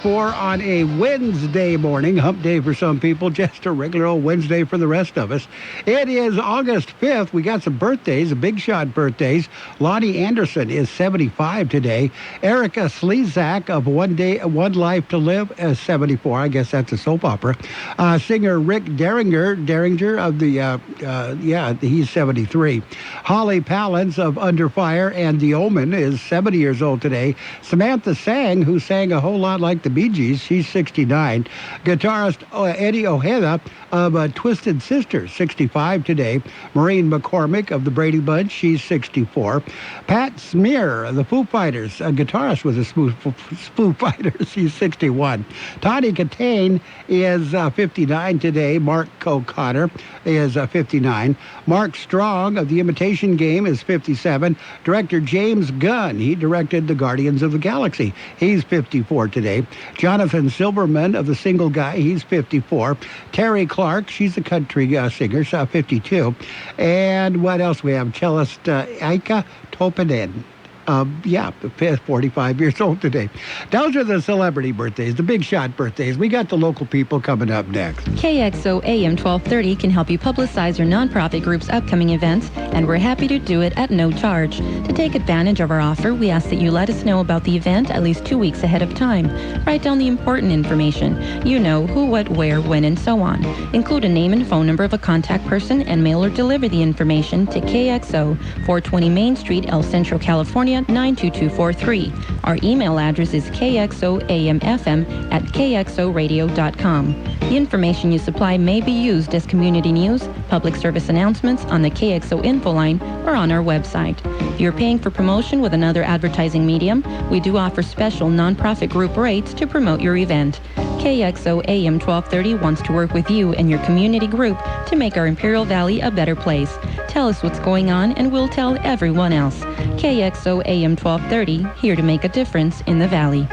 4 on a Wednesday morning, hump day for some people, just a regular old Wednesday for the rest of us. It is August 5th. We got some birthdays, big shot birthdays. Lonnie Anderson is 75 today. Erica Slezak of One Life to Live is 74. I guess that's a soap opera. Singer Rick Derringer of the, he's 73. Holly Palance of Under Fire and The Omen is 70 years old today. Samantha Sang, who sang a whole lot like the Bee Gees, she's 69. Guitarist Eddie Ojeda of Twisted Sisters, 65 today. Maureen McCormick of the Brady Bunch, she's 64. Pat Smear of the Foo Fighters, a guitarist with the Foo Fighters, he's 61. Tawny Katane is 59 today. Mark O'Connor is 59. Mark Strong of The Imitation Game is 57. Director James Gunn, he directed The Guardians of the Galaxy, he's 54 today. Jonathan Silverman of The Single Guy, he's 54. Terry Clark, she's a country singer, 52. And what else we have? Cellist Ika Topanen. 45 years old today. Those are the celebrity birthdays, the big shot birthdays. We got the local people coming up next. Kxo AM 1230 can help you publicize your nonprofit group's upcoming events, and we're happy to do it at no charge. To take advantage of our offer, we ask that you let us know about the event at least 2 weeks ahead of time. Write down the important information. You know, who, what, where, when, and so on. Include a name and phone number of a contact person and mail or deliver the information to KXO, 420 Main Street, El Centro, California, 92243. Our email address is kxoamfm@kxoradio.com. The information you supply may be used as community news, public service announcements on the KXO info line, or on our website. If you're paying for promotion with another advertising medium, we do offer special nonprofit group rates to promote your event. KXO AM 1230 wants to work with you and your community group to make our Imperial Valley a better place. Tell us what's going on and we'll tell everyone else. KXO AM 1230, here to make a difference in the Valley.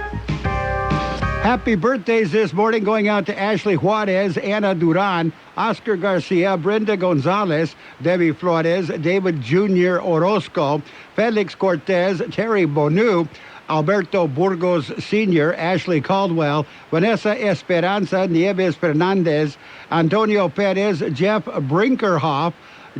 Happy birthdays this morning going out to Ashley Juarez, Ana Duran, Oscar Garcia, Brenda Gonzalez, Debbie Flores, David Jr. Orozco, Felix Cortez, Terry Bonu, Alberto Burgos Sr., Ashley Caldwell, Vanessa Esperanza, Nieves Fernandez, Antonio Perez, Jeff Brinkerhoff,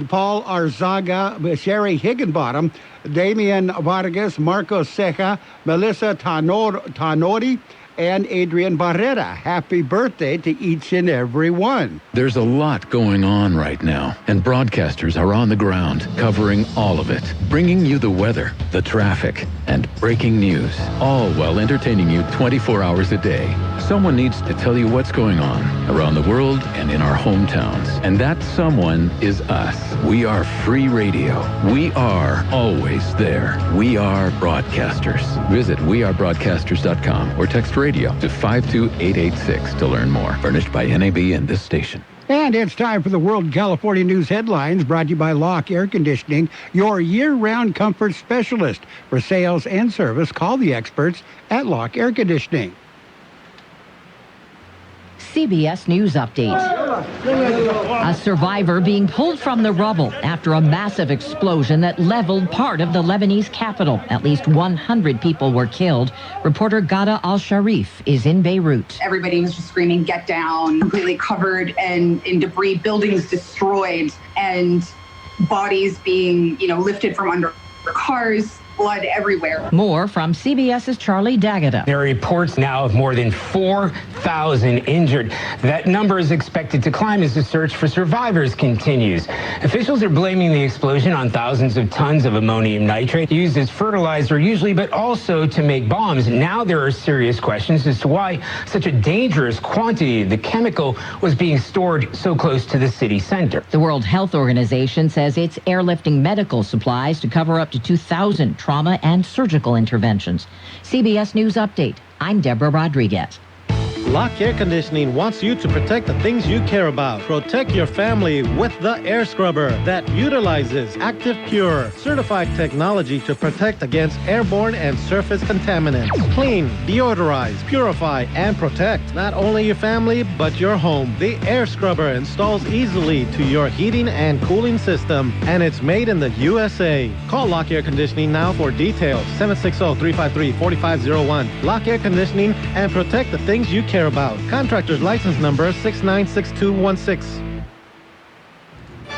Paul Arzaga, Sherry Higginbottom, Damian Vargas, Marcos Ceja, Melissa Tanori, and Adrian Barrera. Happy birthday to each and every one. There's a lot going on right now, and broadcasters are on the ground covering all of it, bringing you the weather, the traffic, and breaking news, all while entertaining you 24 hours a day. Someone needs to tell you what's going on around the world and in our hometowns, and that someone is us. We are free radio. We are always there. We are broadcasters. Visit wearebroadcasters.com or text radio to 52886 to learn more. Furnished by NAB and this station. And it's time for the World California News headlines, brought to you by Locke Air Conditioning, your year-round comfort specialist. For sales and service, call the experts at Locke Air Conditioning. CBS News Update. A survivor being pulled from the rubble after a massive explosion that leveled part of the Lebanese capital. At least 100 people were killed. Reporter Ghada Al-Sharif is in Beirut. Everybody was just screaming, "Get down," completely covered in debris, buildings destroyed, and bodies being, lifted from under cars. Blood everywhere. More from CBS's Charlie D'Agata. There are reports now of more than 4,000 injured. That number is expected to climb as the search for survivors continues. Officials are blaming the explosion on thousands of tons of ammonium nitrate used as fertilizer usually, but also to make bombs. Now there are serious questions as to why such a dangerous quantity of the chemical was being stored so close to the city center. The World Health Organization says it's airlifting medical supplies to cover up to 2,000 trauma and surgical interventions. CBS News Update. I'm Deborah Rodriguez. Lock Air Conditioning wants you to protect the things you care about. Protect your family with the air scrubber that utilizes Active Pure, certified technology to protect against airborne and surface contaminants. Clean, deodorize, purify, and protect not only your family, but your home. The air scrubber installs easily to your heating and cooling system, and it's made in the USA. Call Lock Air Conditioning now for details. 760-353-4501. Lock Air Conditioning, and protect the things you care about. Contractor's license number 696216.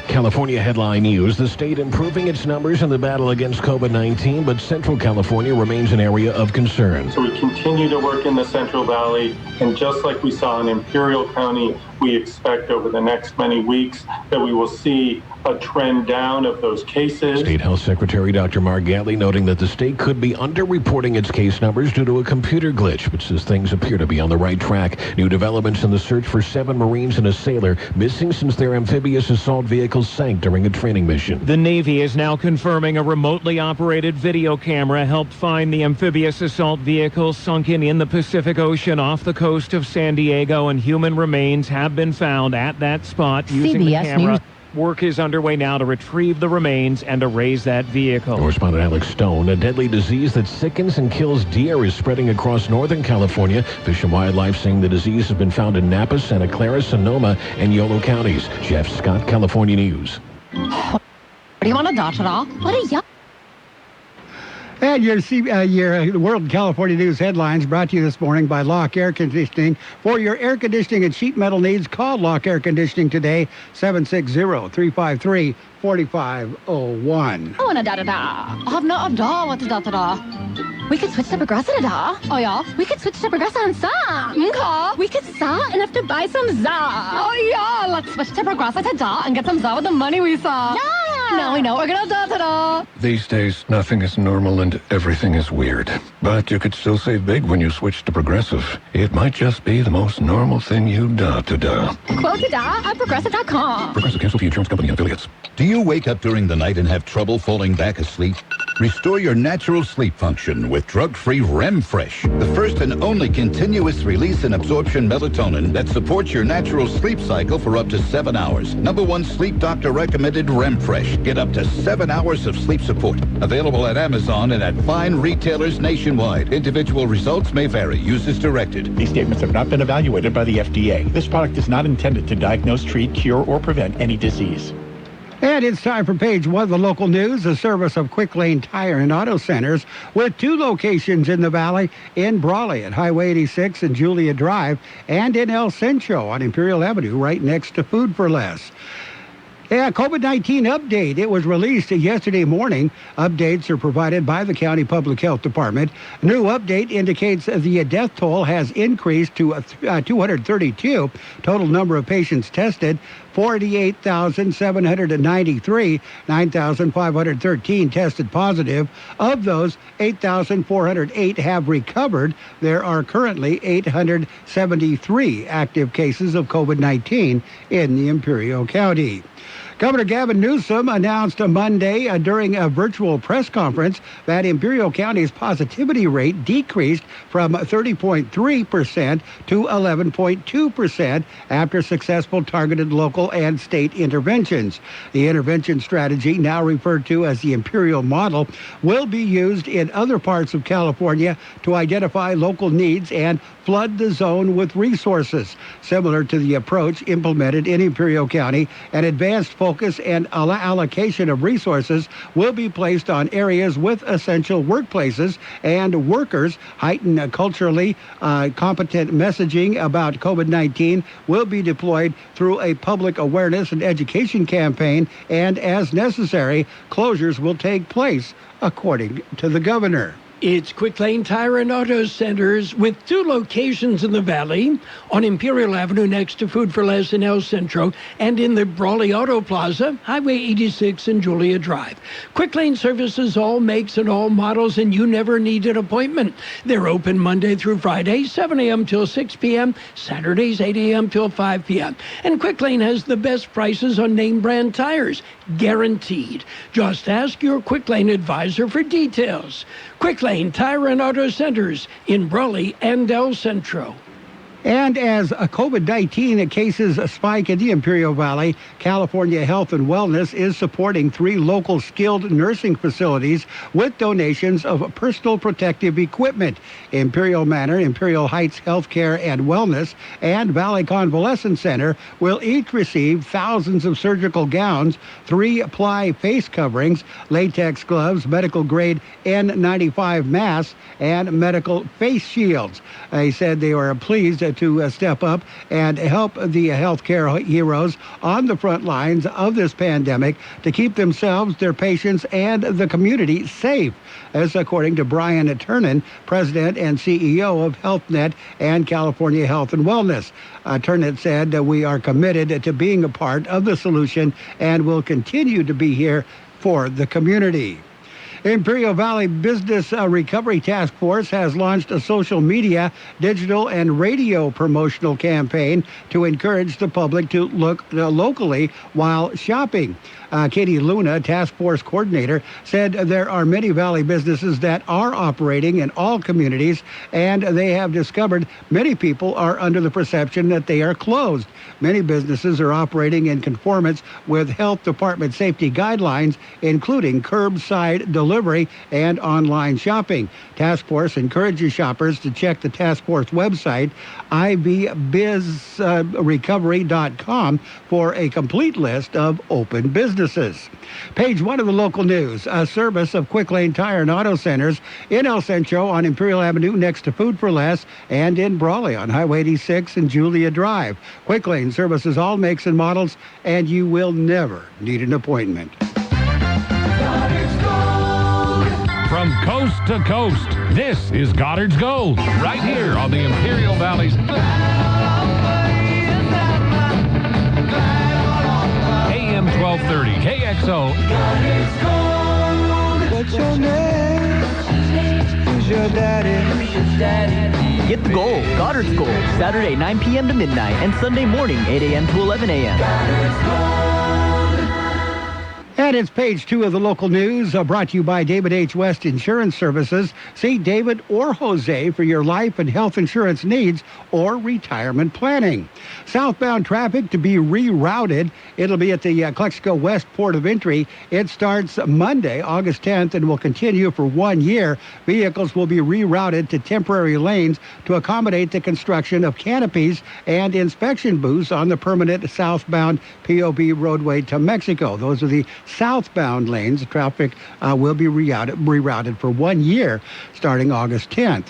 California headline news. The state improving its numbers in the battle against COVID-19, but Central California remains an area of concern. So we continue to work in the Central Valley, and just like we saw in Imperial County, we expect over the next many weeks that we will see a trend down of those cases. State Health Secretary Dr. Mark Gale noting that the state could be underreporting its case numbers due to a computer glitch, but says things appear to be on the right track. New developments in the search for 7 Marines and a sailor missing since their amphibious assault vehicle sank during a training mission. The Navy is now confirming a remotely operated video camera helped find the amphibious assault vehicle sunken in the Pacific Ocean off the coast of San Diego, and human remains have been found at that spot using the camera. News. Work is underway now to retrieve the remains and to raise that vehicle. Correspondent Alex Stone. A deadly disease that sickens and kills deer is spreading across Northern California. Fish and Wildlife saying the disease has been found in Napa, Santa Clara, Sonoma, and Yolo counties. Jeff Scott, California News. What do you want to dot it off? What are you? And your World California News headlines brought to you this morning by Lock Air Conditioning. For your air conditioning and sheet metal needs, call Lock Air Conditioning today, 760-353-4501. Oh, and a da-da-da. Have not a da, what a da-da-da. We could switch to Progressive da. Oh, yeah. We could switch to Progressive and sa. Okay. We could sa and have to buy some za. Oh, yeah. Let's switch to Progressive to da and get some za with the money we saw. Yeah. Now we know we're gonna da-da-da. These days, nothing is normal and everything is weird. But you could still save big when you switch to Progressive. It might just be the most normal thing you da-da-da. Quote to da at Progressive.com. Progressive Casualty Insurance Company and affiliates. Do you wake up during the night and have trouble falling back asleep? Restore your natural sleep function with drug-free REM Fresh, the first and only continuous release and absorption melatonin that supports your natural sleep cycle for up to 7 hours. #1 sleep doctor recommended REM Fresh. Get up to 7 hours of sleep support. Available at Amazon and at fine retailers nationwide. Individual results may vary. Use as directed. These statements have not been evaluated by the FDA. This product is not intended to diagnose, treat, cure, or prevent any disease. And it's time for page 1 of the local news, a service of Quick Lane Tire and Auto Centers with 2 locations in the valley, in Brawley at Highway 86 and Julia Drive, and in El Centro on Imperial Avenue right next to Food for Less. Yeah, COVID-19 update. It was released yesterday morning. Updates are provided by the County Public Health Department. New update indicates the death toll has increased to 232. Total number of patients tested, 48,793. 9,513 tested positive. Of those, 8,408 have recovered. There are currently 873 active cases of COVID-19 in the Imperial County. Governor Gavin Newsom announced on Monday during a virtual press conference that Imperial County's positivity rate decreased from 30.3% to 11.2% after successful targeted local and state interventions. The intervention strategy, now referred to as the Imperial Model, will be used in other parts of California to identify local needs and flood the zone with resources. Similar to the approach implemented in Imperial County, an advanced focus and allocation of resources will be placed on areas with essential workplaces and workers. Heightened culturally competent messaging about COVID-19 will be deployed through a public awareness and education campaign, and as necessary, closures will take place, according to the governor. It's Quick Lane Tire and Auto Centers with 2 locations in the valley, on Imperial Avenue next to Food for Less in El Centro, and in the Brawley Auto Plaza, Highway 86 and Julia Drive. Quick Lane services all makes and all models, and you never need an appointment. They're open Monday through Friday, 7 a.m. till 6 p.m., Saturdays 8 a.m. till 5 p.m. And Quick Lane has the best prices on name brand tires, guaranteed. Just ask your Quick Lane advisor for details. Quick Lane Tire and Auto Centers in Brawley and El Centro. And as COVID-19 cases spike in the Imperial Valley, California Health and Wellness is supporting 3 local skilled nursing facilities with donations of personal protective equipment. Imperial Manor, Imperial Heights Healthcare and Wellness, and Valley Convalescent Center will each receive thousands of surgical gowns, 3-ply face coverings, latex gloves, medical-grade N95 masks, and medical face shields. They said they were pleased to step up and help the healthcare heroes on the front lines of this pandemic to keep themselves, their patients, and the community safe. As according to Brian Turnan, President and CEO of HealthNet and California Health and Wellness. Turnan said, we are committed to being a part of the solution and will continue to be here for the community. Imperial Valley Business Recovery Task Force has launched a social media, digital, and radio promotional campaign to encourage the public to look locally while shopping. Katie Luna, task force coordinator, said there are many Valley businesses that are operating in all communities, and they have discovered many people are under the perception that they are closed. Many businesses are operating in conformance with health department safety guidelines, including curbside delivery and online shopping. Task force encourages shoppers to check the task force website, ivbizrecovery.com, for a complete list of open businesses. Page 1 of the local news. A service of Quick Lane Tire and Auto Centers in El Centro on Imperial Avenue next to Food for Less, and in Brawley on Highway 86 and Julia Drive. Quick Lane services all makes and models, and you will never need an appointment. From coast to coast, this is Goddard's Gold, right here on the Imperial Valley's AM 1230 KXO. What's your name? Who's your daddy? Get the gold, Goddard's Gold, Saturday 9 p.m. to midnight, and Sunday morning 8 a.m. to 11 a.m. And it's page 2 of the local news, brought to you by David H. West Insurance Services. See David or Jose for your life and health insurance needs or retirement planning. Southbound traffic to be rerouted. It'll be at the Kxo West Port of Entry. It starts Monday, August 10th, and will continue for 1 year. Vehicles will be rerouted to temporary lanes to accommodate the construction of canopies and inspection booths on the permanent southbound POB roadway to Mexico. Those are the southbound lanes. Traffic will be rerouted for 1 year starting August 10th.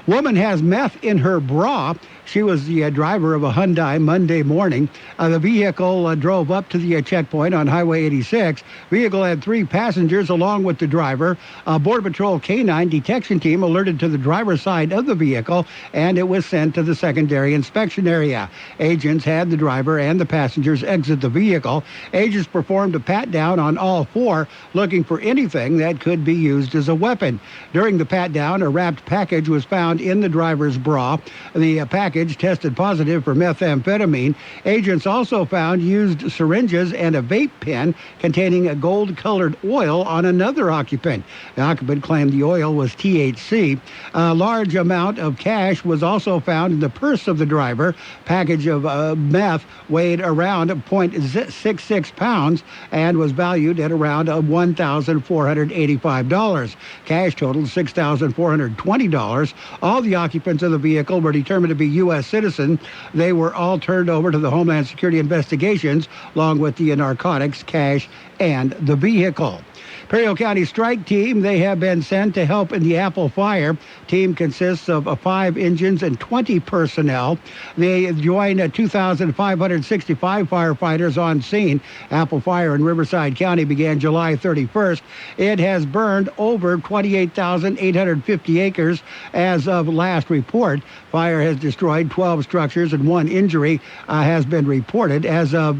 Woman has meth in her bra. She was the driver of a Hyundai Monday morning. The vehicle drove up to the checkpoint on Highway 86. Vehicle had 3 passengers along with the driver. A Border Patrol K-9 detection team alerted to the driver's side of the vehicle, and it was sent to the secondary inspection area. Agents had the driver and the passengers exit the vehicle. Agents performed a pat-down on all 4, looking for anything that could be used as a weapon. During the pat-down, a wrapped package was found in the driver's bra. The package tested positive for methamphetamine. Agents also found used syringes and a vape pen containing a gold-colored oil on another occupant. The occupant claimed the oil was THC. A large amount of cash was also found in the purse of the driver. Package of meth weighed around 0.66 pounds and was valued at around $1,485. Cash totaled $6,420. All the occupants of the vehicle were determined to be U.S. citizen. They were all turned over to the Homeland Security investigations, along with the narcotics, cash, and the vehicle. Imperial County Strike Team, they have been sent to help in the Apple Fire. Team consists of 5 engines and 20 personnel. They join 2,565 firefighters on scene. Apple Fire in Riverside County began July 31st. It has burned over 28,850 acres as of last report. Fire has destroyed 12 structures and 1 injury has been reported. As of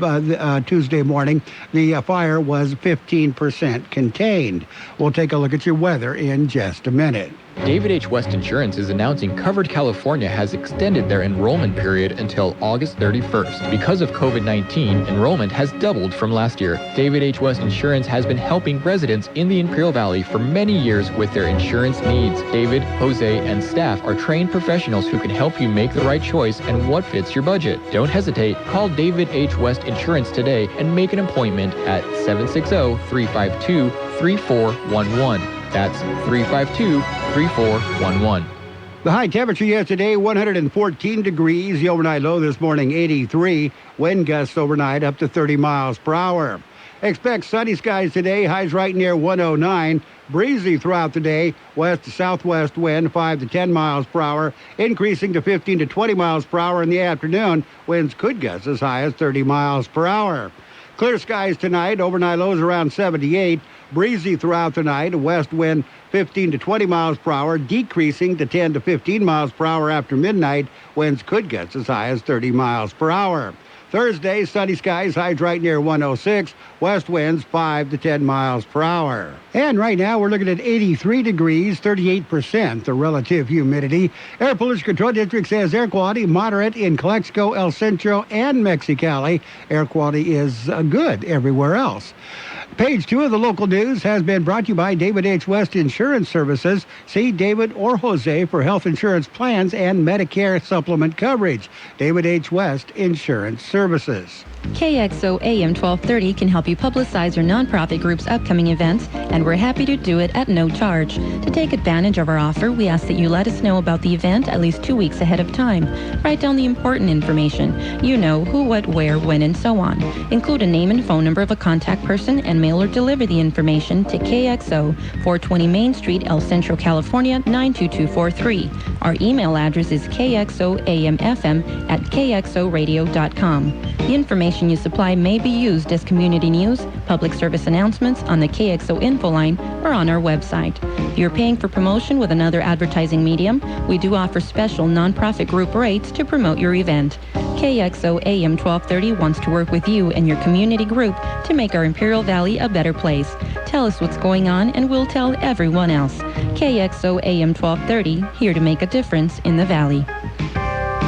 Tuesday morning, the fire was 15% contained. We'll take a look at your weather in just a minute. David H. West Insurance is announcing Covered California has extended their enrollment period until August 31st. Because of COVID-19, enrollment has doubled from last year. David H. West Insurance has been helping residents in the Imperial Valley for many years with their insurance needs. David, Jose, and staff are trained professionals who can help you make the right choice and what fits your budget. Don't hesitate. Call David H. West Insurance today and make an appointment at 760-352-3411. That's 352-3411. The high temperature yesterday, 114 degrees. The overnight low this morning, 83. Wind gusts overnight up to 30 miles per hour. Expect sunny skies today. Highs right near 109. Breezy throughout the day. West to southwest wind, 5 to 10 miles per hour. Increasing to 15 to 20 miles per hour in the afternoon. Winds could gust as high as 30 miles per hour. Clear skies tonight. Overnight lows around 78. Breezy throughout the night. A west wind 15 to 20 miles per hour, decreasing to 10 to 15 miles per hour after midnight. Winds could gust as high as 30 miles per hour. Thursday, sunny skies, highs right near 106. West winds 5 to 10 miles per hour. And right now we're looking at 83 degrees, 38% the relative humidity. Air Pollution Control District says air quality moderate in Calexico, El Centro, and Mexicali. Air quality is good everywhere else. Page 2 of the local news has been brought to you by David H. West Insurance Services. See David or Jose for health insurance plans and Medicare supplement coverage. David H. West Insurance Services. KXO AM 1230 can help you publicize your nonprofit group's upcoming events, and we're happy to do it at no charge. To take advantage of our offer, we ask that you let us know about the event at least 2 weeks ahead of time. Write down the important information. You know, who, what, where, when, and so on. Include a name and phone number of a contact person and mail or deliver the information to KXO, 420 Main Street, El Centro, California, 92243. Our email address is kxoamfm@kxoradio.com. The information you supply may be used as community news, public service announcements on the KXO info line, or on our website. If you're paying for promotion with another advertising medium, we do offer special nonprofit group rates to promote your event. KXO AM 1230 wants to work with you and your community group to make our Imperial Valley a better place. Tell us what's going on and we'll tell everyone else. KXO AM 1230, here to make a difference in the Valley.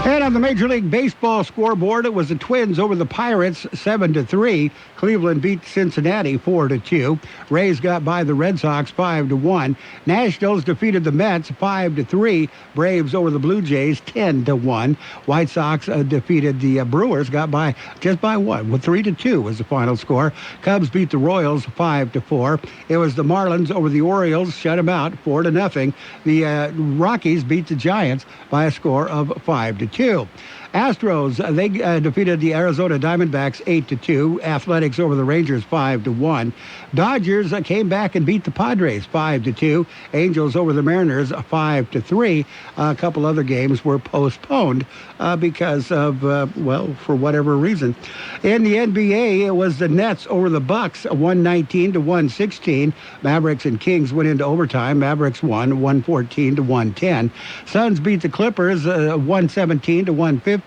And on the Major League Baseball scoreboard, it was the Twins over the Pirates 7-3. Cleveland beat Cincinnati 4-2. Rays got by the Red Sox 5-1. Nationals defeated the Mets 5-3. Braves over the Blue Jays 10-1. White Sox defeated the Brewers, got by just by one. Well, 3-2 was the final score. Cubs beat the Royals 5-4. It was the Marlins over the Orioles, shut them out 4-0. The Rockies beat the Giants by a score of 5-2. Astros, they defeated the Arizona Diamondbacks 8-2. Athletics over the Rangers 5-1. Dodgers came back and beat the Padres 5-2. Angels over the Mariners 5-3. A couple other games were postponed because of, for whatever reason. In the NBA, it was the Nets over the Bucks 119-116. Mavericks and Kings went into overtime. Mavericks won 114-110. Suns beat the Clippers 117-115.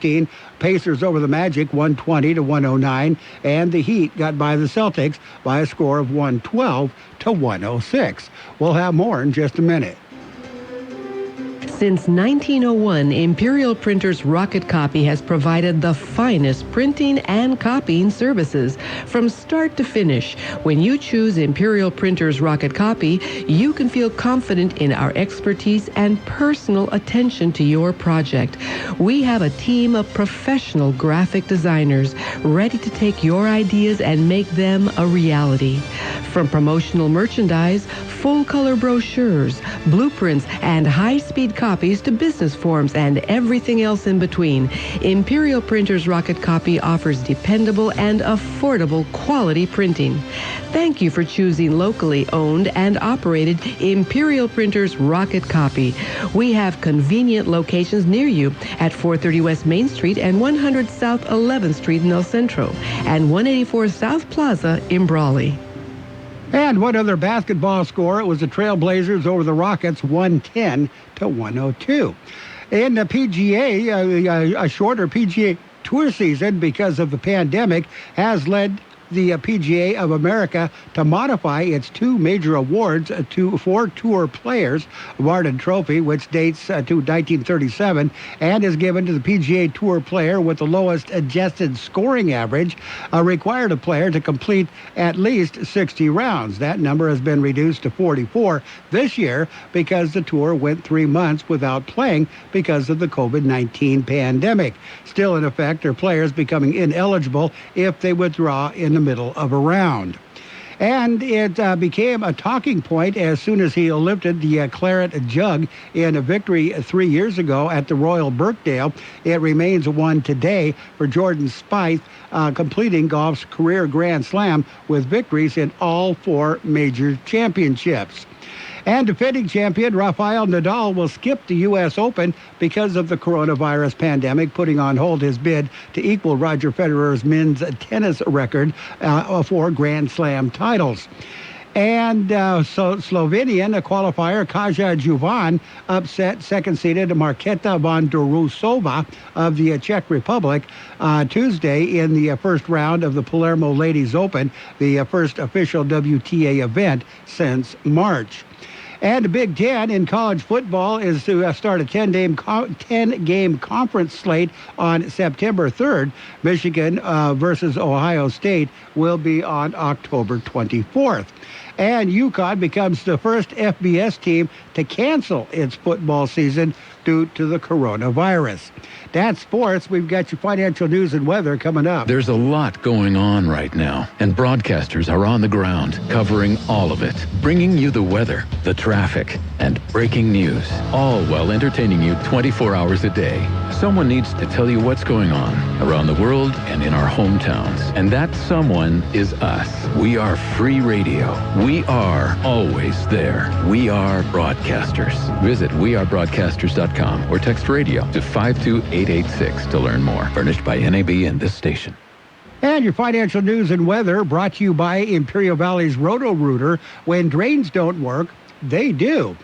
Pacers over the Magic 120-109, and the Heat got by the Celtics by a score of 112-106. We'll have more in just a minute. Since 1901, Imperial Printers Rocket Copy has provided the finest printing and copying services from start to finish. When you choose Imperial Printers Rocket Copy, you can feel confident in our expertise and personal attention to your project. We have a team of professional graphic designers ready to take your ideas and make them a reality. From promotional merchandise, full-color brochures, blueprints, and high-speed copies to business forms and everything else in between, Imperial Printers Rocket Copy offers dependable and affordable quality printing. Thank you for choosing locally owned and operated Imperial Printers Rocket Copy. We have convenient locations near you at 430 West Main Street and 100 South 11th Street in El Centro and 184 South Plaza in Brawley. And one other basketball score, it was the Trailblazers over the Rockets, 110-102. In the PGA, a shorter PGA Tour season because of the pandemic has led the PGA of America to modify its two major awards for tour players. Martin Trophy, which dates to 1937, and is given to the PGA Tour player with the lowest adjusted scoring average, required a player to complete at least 60 rounds. That number has been reduced to 44 this year because the tour went 3 months without playing because of the COVID-19 pandemic. Still in effect are players becoming ineligible if they withdraw in the middle of a round. And it became a talking point as soon as he lifted the claret jug in a victory 3 years ago at the Royal Birkdale. It remains one today for Jordan Spieth, completing golf's career Grand Slam with victories in all 4 major championships. And defending champion Rafael Nadal will skip the U.S. Open because of the coronavirus pandemic, putting on hold his bid to equal Roger Federer's men's tennis record for Grand Slam titles. And so Slovenian qualifier Kaja Juvan upset second-seeded Marketa Vondrousova of the Czech Republic Tuesday in the first round of the Palermo Ladies Open, the first official WTA event since March. And the Big Ten in college football is to start a 10-game conference slate on September 3rd. Michigan versus Ohio State will be on October 24th. And UConn becomes the first FBS team to cancel its football season due to the coronavirus. That's sports. We've got your financial news and weather coming up. There's a lot going on right now, and broadcasters are on the ground covering all of it, bringing you the weather, the traffic, and breaking news, all while entertaining you 24 hours a day. Someone needs to tell you what's going on around the world and in our hometowns, and that someone is us. We are free radio. We are always there. We are broadcasters. Visit wearebroadcasters.com or text radio to 52886 to learn more. Furnished by NAB and this station. And your financial news and weather brought to you by Imperial Valley's Roto-Rooter. When drains don't work, they do.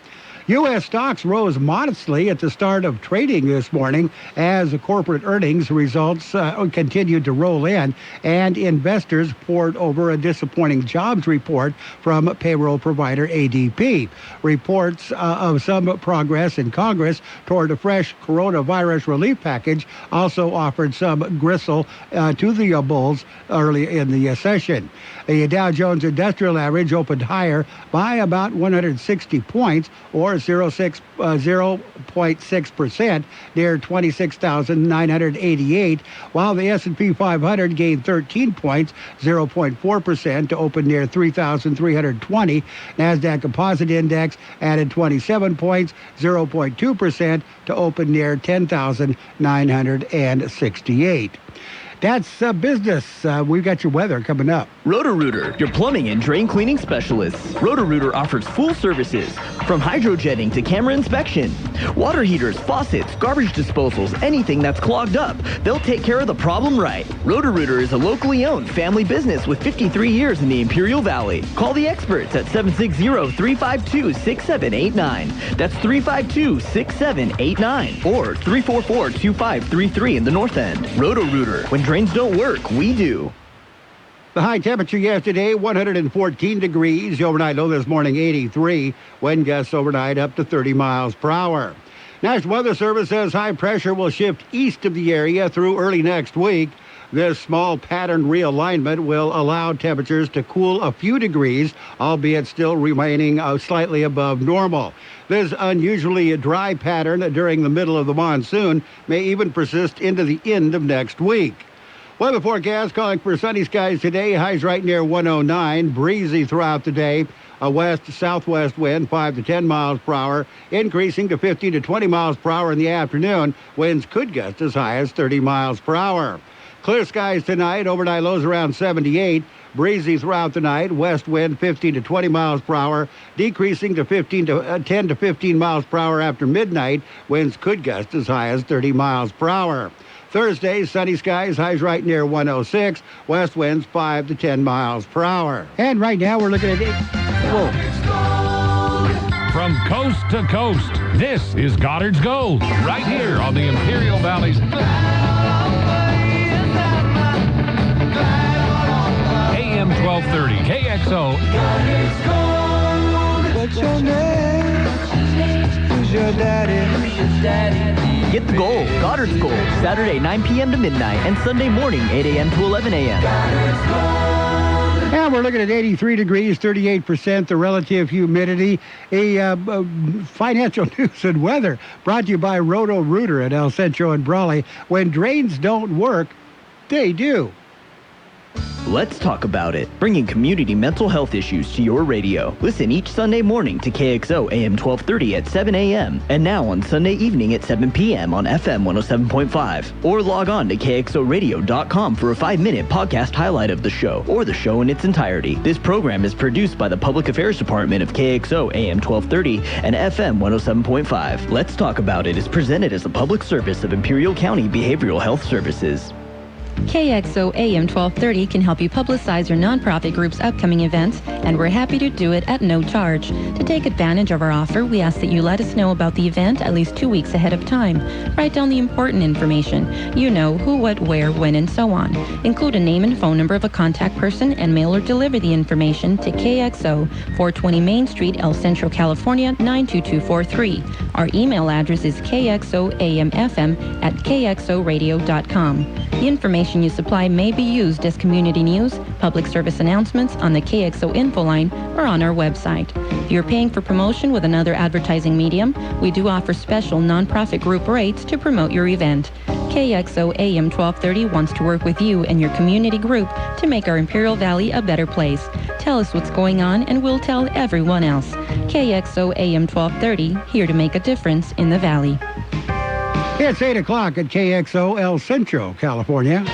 U.S. stocks rose modestly at the start of trading this morning as corporate earnings results continued to roll in, and investors poured over a disappointing jobs report from payroll provider ADP. Reports of some progress in Congress toward a fresh coronavirus relief package also offered some gristle to the bulls early in the session. The Dow Jones Industrial Average opened higher by about 160 points, or 0.6%, near 26,988, while the S&P 500 gained 13 points, 0.4%, to open near 3,320. NASDAQ Composite Index added 27 points, 0.2%, to open near 10,968. That's business. We've got your weather coming up. Roto-Rooter, your plumbing and drain cleaning specialists. Roto-Rooter offers full services, from hydrojetting to camera inspection. Water heaters, faucets, garbage disposals, anything that's clogged up. They'll take care of the problem right. Roto-Rooter is a locally owned family business with 53 years in the Imperial Valley. Call the experts at 760-352-6789. That's 352-6789. Or 344-2533 in the North End. Roto-Rooter. When drains don't work, we do. The high temperature yesterday, 114 degrees. The overnight low this morning, 83. Wind gusts overnight up to 30 miles per hour. National Weather Service says high pressure will shift east of the area through early next week. This small pattern realignment will allow temperatures to cool a few degrees, albeit still remaining slightly above normal. This unusually dry pattern during the middle of the monsoon may even persist into the end of next week. Weather forecast calling for sunny skies today. Highs right near 109. Breezy throughout the day. A west-southwest wind, 5 to 10 miles per hour, increasing to 15 to 20 miles per hour in the afternoon. Winds could gust as high as 30 miles per hour. Clear skies tonight. Overnight lows around 78. Breezy throughout the night. West wind 15 to 20 miles per hour, decreasing to 10 to 15 miles per hour after midnight. Winds could gust as high as 30 miles per hour. Thursday, sunny skies, highs right near 106. West winds 5 to 10 miles per hour. And right now we're looking at it. Whoa. From coast to coast, this is Goddard's Gold, right here on the Imperial Valley's Goddard's Gold, Saturday 9 p.m. to midnight and Sunday morning 8 a.m. to 11 a.m. Yeah, we're looking at 83 degrees, 38% the relative humidity. Financial news and weather brought to you by Roto-Rooter at El Centro and Brawley. When drains don't work, they do. Let's talk about it. Bringing community mental health issues to your radio. Listen each Sunday morning to KXO AM 1230 at 7 a.m. and now on Sunday evening at 7 p.m. on FM 107.5. Or log on to KXORadio.com for a 5-minute podcast highlight of the show or the show in its entirety. This program is produced by the Public Affairs Department of KXO AM 1230 and FM 107.5. Let's Talk About It is presented as a public service of Imperial County Behavioral Health Services. KXO AM 1230 can help you publicize your nonprofit group's upcoming events, and we're happy to do it at no charge. To take advantage of our offer, we ask that you let us know about the event at least 2 weeks ahead of time. Write down the important information. You know, who, what, where, when, and so on. Include a name and phone number of a contact person and mail or deliver the information to KXO, 420 Main Street, El Centro, California, 92243. Our email address is kxoamfm@kxoradio.com. The information you supply may be used as community news, public service announcements on the KXO info line, or on our website. If you're paying for promotion with another advertising medium, we do offer special nonprofit group rates to promote your event. KXO AM 1230 wants to work with you and your community group to make our Imperial Valley a better place. Tell us what's going on and we'll tell everyone else. KXO AM 1230, here to make a difference in the Valley. It's 8 o'clock at KXO El Centro, California.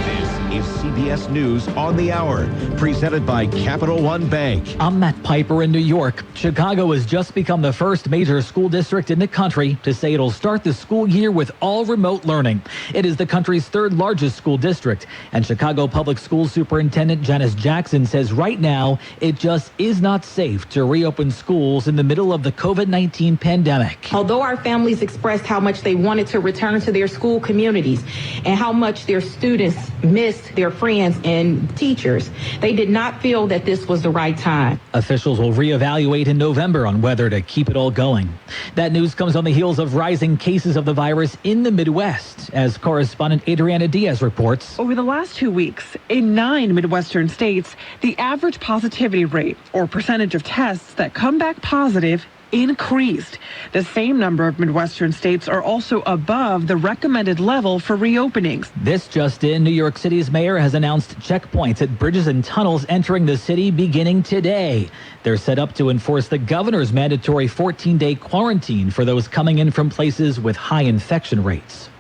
This is CBS News on the Hour, presented by Capital One Bank. I'm Matt Piper in New York. Chicago has just become the first major school district in the country to say it'll start the school year with all remote learning. It is the country's third largest school district, and Chicago Public Schools Superintendent Janice Jackson says right now it just is not safe to reopen schools in the middle of the COVID-19 pandemic. Although our families expressed how much they wanted to return to their school communities and how much their students missed their friends and teachers, they did not feel that this was the right time. Officials will reevaluate in November on whether to keep it all going. That news comes on the heels of rising cases of the virus in the Midwest, as correspondent Adriana Diaz reports. Over the last 2 weeks, in 9 Midwestern states, the average positivity rate, or percentage of tests that come back positive, increased. The same number of Midwestern states are also above the recommended level for reopenings. This just in, New York City's mayor has announced checkpoints at bridges and tunnels entering the city beginning today. They're set up to enforce the governor's mandatory 14-day quarantine for those coming in from places with high infection rates.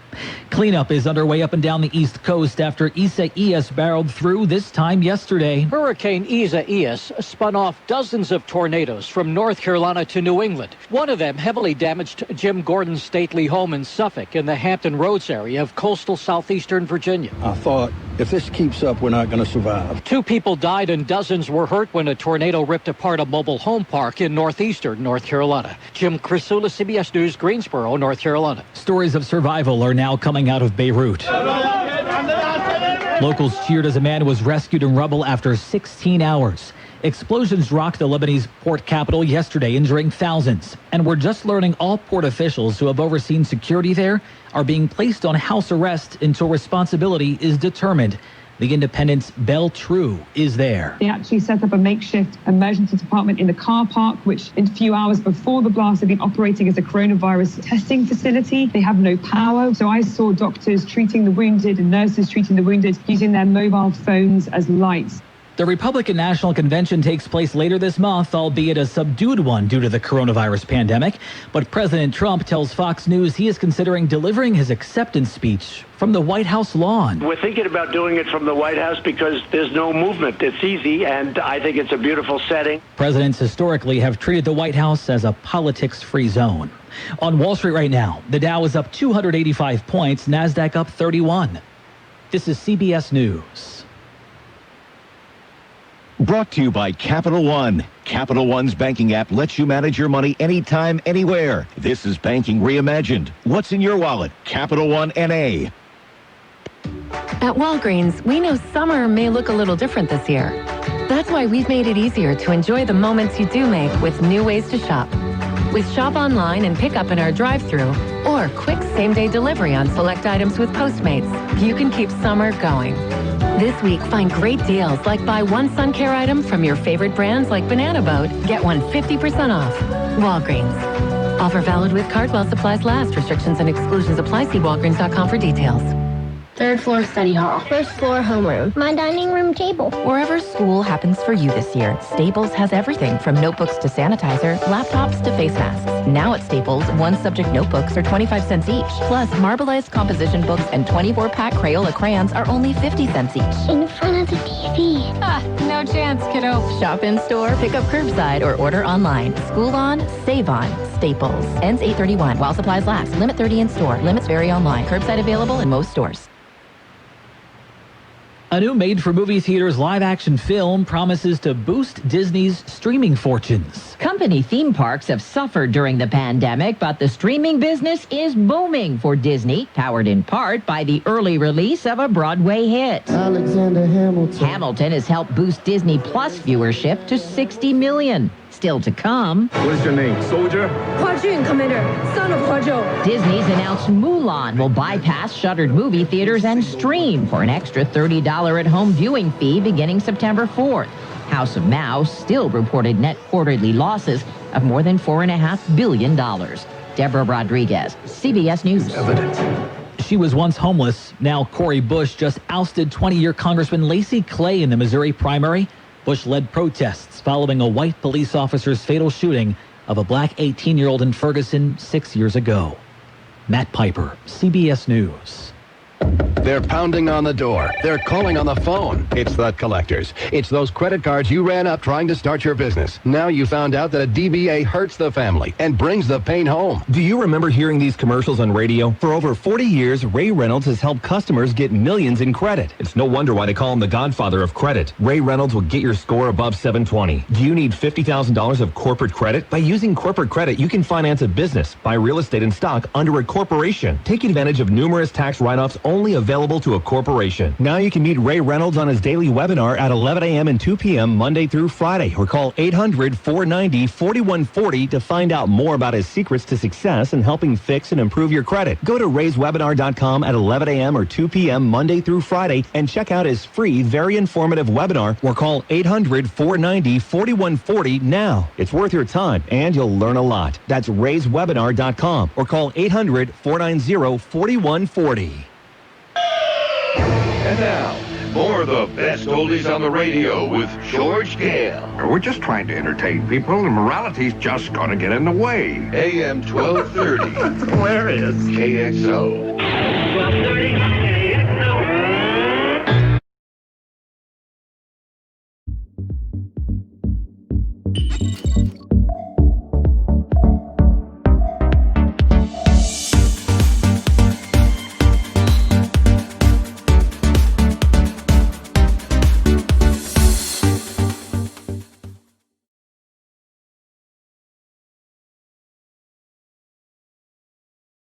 Cleanup is underway up and down the East Coast after Isaias barreled through this time yesterday. Hurricane Isaias spun off dozens of tornadoes from North Carolina to New England. One of them heavily damaged Jim Gordon's stately home in Suffolk in the Hampton Roads area of coastal southeastern Virginia. I thought, if this keeps up, we're not going to survive. 2 people died and dozens were hurt when a tornado ripped apart a mobile home park in northeastern North Carolina. Jim Crisula, CBS News, Greensboro, North Carolina. Stories of survival are now coming out of Beirut. Locals cheered as a man was rescued in rubble after 16 hours. Explosions rocked the Lebanese port capital yesterday, injuring thousands. And we're just learning all port officials who have overseen security there are being placed on house arrest until responsibility is determined. The Independent's Belle True is there. They actually set up a makeshift emergency department in the car park, which in a few hours before the blast had been operating as a coronavirus testing facility. They have no power. So I saw doctors treating the wounded and nurses treating the wounded using their mobile phones as lights. The Republican National Convention takes place later this month, albeit a subdued one due to the coronavirus pandemic. But President Trump tells Fox News he is considering delivering his acceptance speech from the White House lawn. We're thinking about doing it from the White House because there's no movement. It's easy, and I think it's a beautiful setting. Presidents historically have treated the White House as a politics-free zone. On Wall Street right now, the Dow is up 285 points, NASDAQ up 31. This is CBS News. Brought to you by Capital One. Capital One's banking app lets you manage your money anytime, anywhere. This is banking reimagined. What's in your wallet? Capital One N.A. At Walgreens, we know summer may look a little different this year. That's why we've made it easier to enjoy the moments you do make with new ways to shop. with shop online and pick up in our drive-thru, or quick same-day delivery on select items with Postmates, you can keep summer going. This week, find great deals like buy one sun care item from your favorite brands like Banana Boat, get one 50% off. Walgreens. Offer valid with card while supplies last. Restrictions and exclusions apply. See walgreens.com for details. Third floor study hall. First floor homeroom. My dining room table. Wherever school happens for you this year, Staples has everything from notebooks to sanitizer, laptops to face masks. Now at Staples, one subject notebooks are 25 cents each. Plus, marbleized composition books and 24-pack Crayola crayons are only 50 cents each. In front of the TV. No chance, kiddo. Shop in store, pick up curbside, or order online. School on, save on. Staples. Ends 8/31 while supplies last. Limit 30 in store. Limits vary online. Curbside available in most stores. A new made-for-movie theaters live-action film promises to boost Disney's streaming fortunes. Company theme parks have suffered during the pandemic, but the streaming business is booming for Disney, powered in part by the early release of a Broadway hit. Alexander Hamilton. Hamilton has helped boost Disney Plus viewership to 60 million. Still to come. What is your name, soldier? Hua Jun, Commander. Son of Hua Zhou. Disney's announced Mulan will bypass shuttered movie theaters and stream for an extra $30 at-home viewing fee beginning September 4th. House of Mouse still reported net quarterly losses of more than $4.5 billion. Deborah Rodriguez, CBS News. She was once homeless. Now Cori Bush just ousted 20-year Congressman Lacey Clay in the Missouri primary. Bush led protests following a white police officer's fatal shooting of a black 18-year-old in Ferguson 6 years ago. Matt Piper, CBS News. They're pounding on the door. They're calling on the phone. It's the collectors. It's those credit cards you ran up trying to start your business. Now you found out that a DBA hurts the family and brings the pain home. Do you remember hearing these commercials on radio? For over 40 years, Ray Reynolds has helped customers get millions in credit. It's no wonder why they call him the godfather of credit. Ray Reynolds will get your score above 720. Do you need $50,000 of corporate credit? By using corporate credit, you can finance a business, buy real estate and stock under a corporation. Take advantage of numerous tax write-offs only available to a corporation. Now you can meet Ray Reynolds on his daily webinar at 11 a.m. and 2 p.m. Monday through Friday, or call 800-490-4140 to find out more about his secrets to success in helping fix and improve your credit. Go to rayswebinar.com at 11 a.m. or 2 p.m. Monday through Friday and check out his free, very informative webinar, or call 800-490-4140 now. It's worth your time, and you'll learn a lot. That's rayswebinar.com, or call 800-490-4140. And now, more of the best oldies on the radio with George Gale. We're just trying to entertain people, and morality's just going to get in the way. AM 1230. That's hilarious. KXO. 1230.